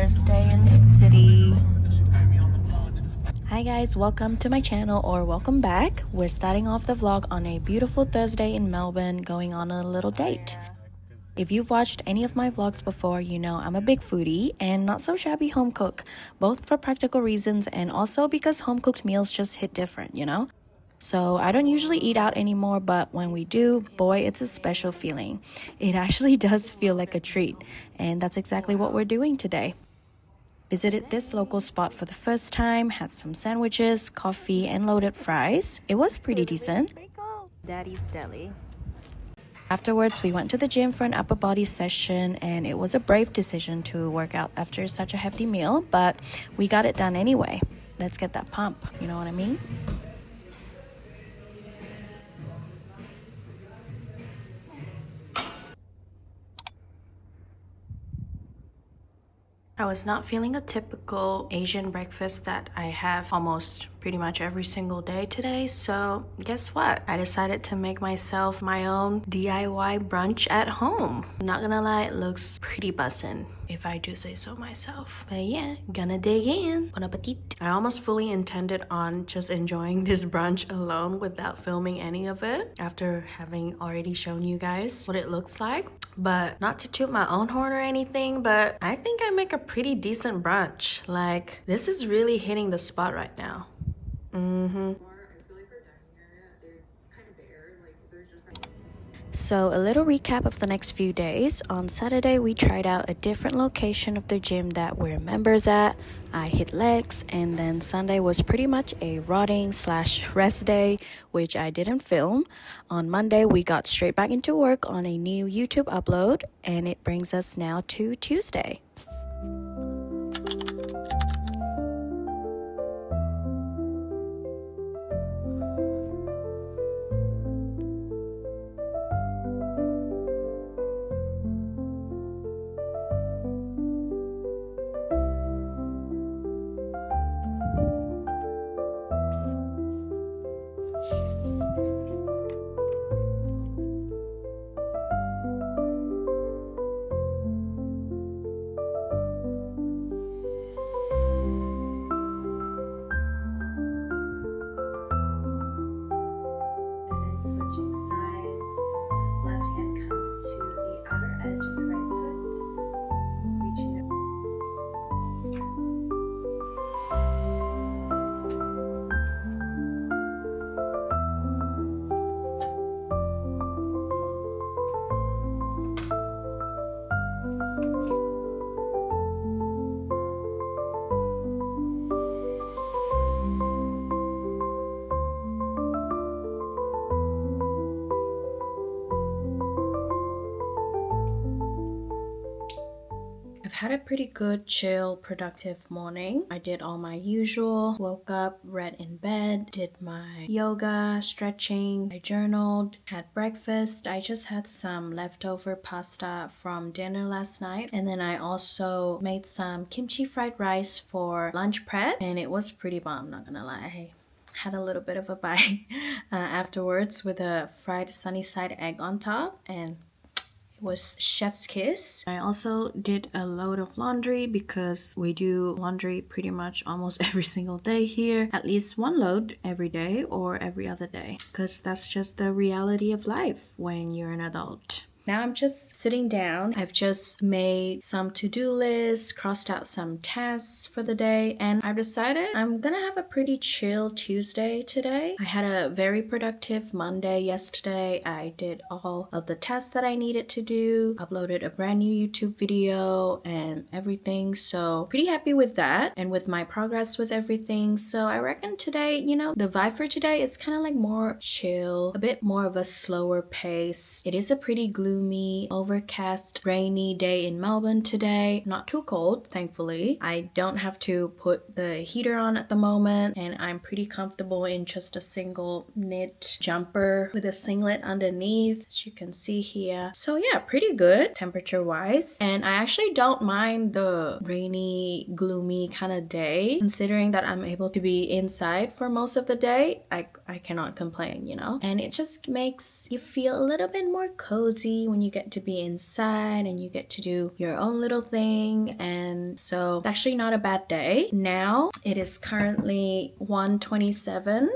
Thursday in the city. Hi guys, welcome to my channel or welcome back. We're starting off the vlog on a beautiful Thursday in Melbourne, going on a little date. If you've watched any of my vlogs before, you know I'm a big foodie and not so shabby home cook, both for practical reasons and also because home cooked meals just hit different, you know? So I don't usually eat out anymore, but when we do, boy, it's a special feeling. It actually does feel like a treat, and that's exactly what we're doing today. Visited this local spot for the first time, had some sandwiches, coffee, and loaded fries. It was pretty decent. Daddy's Deli. Afterwards, we went to the gym for an upper body session, and it was a brave decision to work out after such a hefty meal, but we got it done anyway. Let's get that pump, you know what I mean? I was not feeling a typical Asian breakfast that I have almost pretty much every single day today, so guess what? I decided to make myself my own DIY brunch at home. Not gonna lie, it looks pretty bussin', if I do say so myself. But yeah, gonna dig in. Bon appetit. I almost fully intended on just enjoying this brunch alone without filming any of it after having already shown you guys what it looks like. But not to toot my own horn or anything, but I think I make a pretty decent brunch. Like, this is really hitting the spot right now. So a little recap of the next few days. On Saturday, we tried out a different location of the gym that we're members at. I hit legs, and then Sunday was pretty much a rotting/rest day, which I didn't film. On Monday, we got straight back into work on a new YouTube upload, and it brings us now to Tuesday. I've had a pretty good, chill, productive morning. I did all my usual, woke up, read in bed, did my yoga, stretching, I journaled, had breakfast. I just had some leftover pasta from dinner last night, and then I also made some kimchi fried rice for lunch prep, and it was pretty bomb, not gonna lie. I had a little bit of a bite afterwards with a fried sunny side egg on top, and it was chef's kiss. I also did a load of laundry because we do laundry pretty much almost every single day here. At least one load every day or every other day, because that's just the reality of life when you're an adult. Now I'm just sitting down. I've just made some to-do lists, crossed out some tasks for the day, and I've decided I'm gonna have a pretty chill Tuesday today. I had a very productive Monday yesterday. I did all of the tasks that I needed to do, uploaded a brand new YouTube video and everything, so pretty happy with that and with my progress with everything. So I reckon today, you know, the vibe for today, it's kind of like more chill, a bit more of a slower pace. It is a pretty gloomy, overcast, rainy day in Melbourne today. Not too cold, thankfully. I don't have to put the heater on at the moment, and I'm pretty comfortable in just a single knit jumper with a singlet underneath, as you can see here. So yeah, pretty good temperature wise, and I actually don't mind the rainy, gloomy kind of day, considering that I'm able to be inside for most of the day. I cannot complain, you know, and it just makes you feel a little bit more cozy, happy when you get to be inside and you get to do your own little thing. And so it's actually not a bad day. Now it is currently 1:27.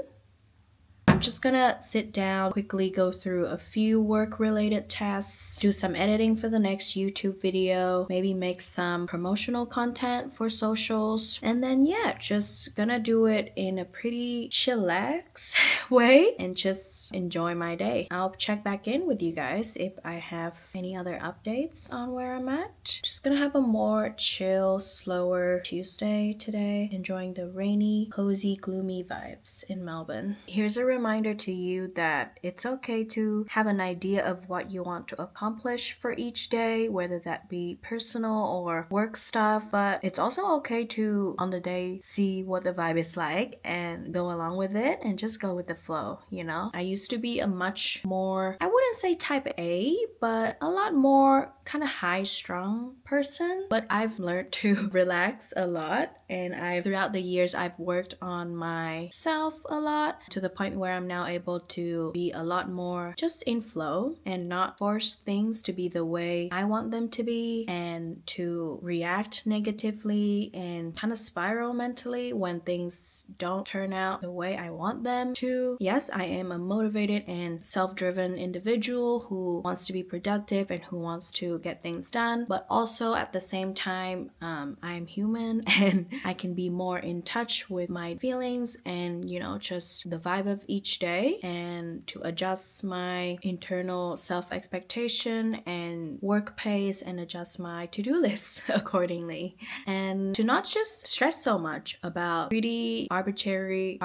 I'm just gonna sit down, quickly go through a few work-related tasks, do some editing for the next YouTube video, maybe make some promotional content for socials, and then yeah, just gonna do it in a pretty chillax way and just enjoy my day. I'll check back in with you guys if I have any other updates on where I'm at. Just gonna have a more chill, slower Tuesday today, enjoying the rainy, cozy, gloomy vibes in Melbourne. Here's a reminder to you that it's okay to have an idea of what you want to accomplish for each day, whether that be personal or work stuff, but it's also okay to on the day see what the vibe is like and go along with it and just go with the flow, you know? I used to be a much more, I wouldn't say type A, but a lot more kind of high strung person, but I've learned to relax a lot, and throughout the years I've worked on myself a lot to the point where I'm now able to be a lot more just in flow and not force things to be the way I want them to be, and to react negatively and kind of spiral mentally when things don't turn out the way I want them to. Yes, I am a motivated and self-driven individual who wants to be productive and who wants to get things done, but also at the same time I'm human and I can be more in touch with my feelings and, you know, just the vibe of each day, and to adjust my internal self-expectation and work pace and adjust my to-do list accordingly, and to not just stress so much about pretty arbitrary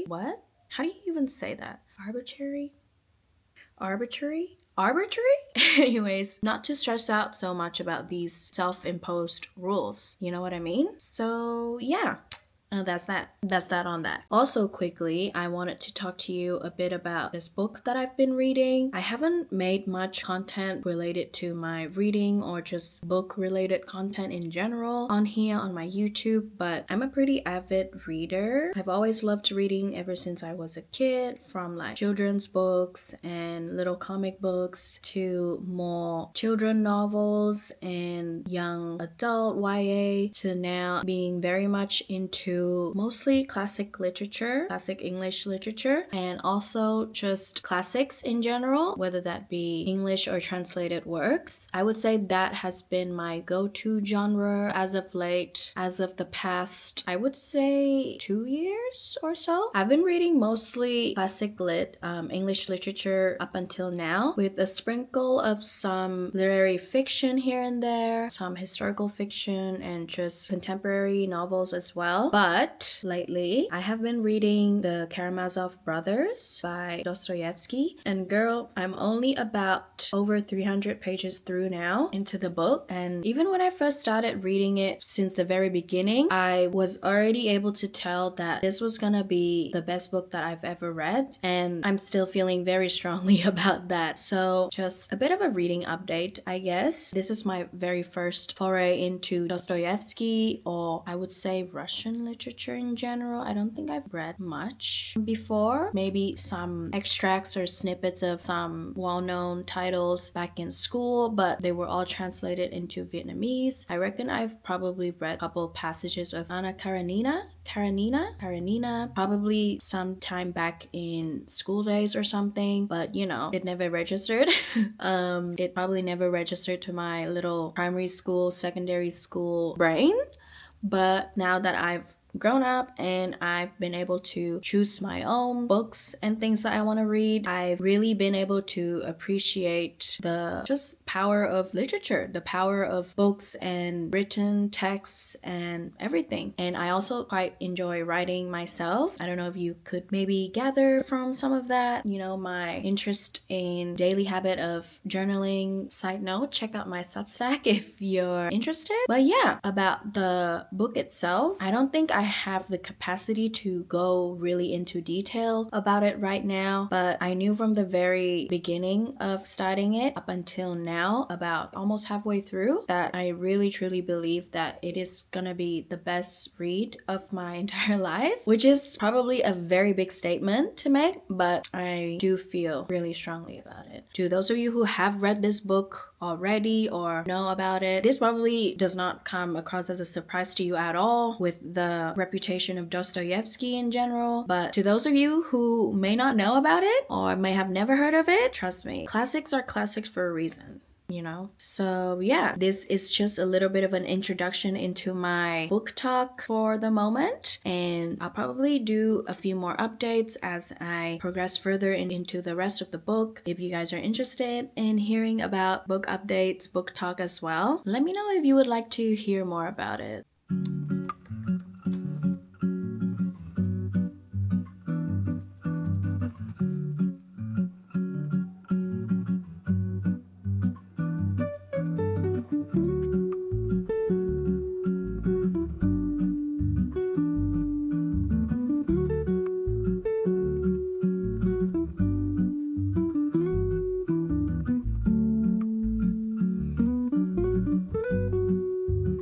what? How do you even say that? Arbitrary? Anyways, not to stress out so much about these self-imposed rules. You know what I mean? So yeah. That's that on that. Also, quickly, I wanted to talk to you a bit about this book that I've been reading. I haven't made much content related to my reading or just book related content in general on here on my YouTube, but I'm a pretty avid reader. I've always loved reading ever since I was a kid, from like children's books and little comic books to more children novels and young adult YA, to now being very much into mostly classic literature, classic English literature, and also just classics in general, whether that be English or translated works. I would say that has been my go-to genre as of late, as of the past, I would say 2 years or so. I've been reading mostly classic lit English literature up until now, with a sprinkle of some literary fiction here and there, some historical fiction, and just contemporary novels as well. But lately, I have been reading the Karamazov brothers by Dostoevsky, and girl, I'm only about over 300 pages through now into the book, and even when I first started reading it since the very beginning, I was already able to tell that this was gonna be the best book that I've ever read, and I'm still feeling very strongly about that. So just a bit of a reading update, I guess. This is my very first foray into Dostoevsky, or I would say Russian literature in general. I don't think I've read much before. Maybe some extracts or snippets of some well-known titles back in school, but they were all translated into Vietnamese. I reckon I've probably read a couple passages of Anna Karenina, probably sometime back in school days or something, but you know, it never registered. It probably never registered to my little primary school, secondary school brain. But now that I've grown up and I've been able to choose my own books and things that I want to read, I've really been able to appreciate the just power of literature, the power of books and written texts and everything. And I also quite enjoy writing myself. I don't know if you could maybe gather from some of that, you know, my interest in daily habit of journaling. Side note, check out my Substack if you're interested. But yeah, about the book itself, I don't think I have the capacity to go really into detail about it right now, but I knew from the very beginning of starting it up until now, about almost halfway through, that I really truly believe that it is gonna be the best read of my entire life, which is probably a very big statement to make, but I do feel really strongly about it. To those of you who have read this book already or know about it, this probably does not come across as a surprise to you at all with the reputation of Dostoevsky in general, but to those of you who may not know about it or may have never heard of it, trust me, classics are classics for a reason. So yeah, this is just a little bit of an introduction into my book talk for the moment, and I'll probably do a few more updates as I progress further into the rest of the book. If you guys are interested in hearing about book updates, book talk as well, let me know if you would like to hear more about it.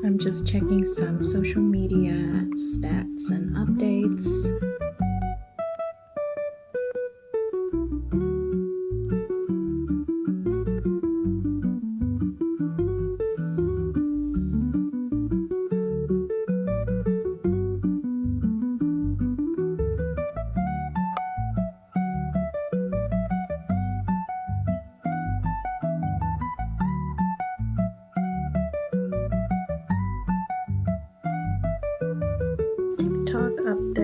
I'm just checking some social media stats and updates. TikTok update.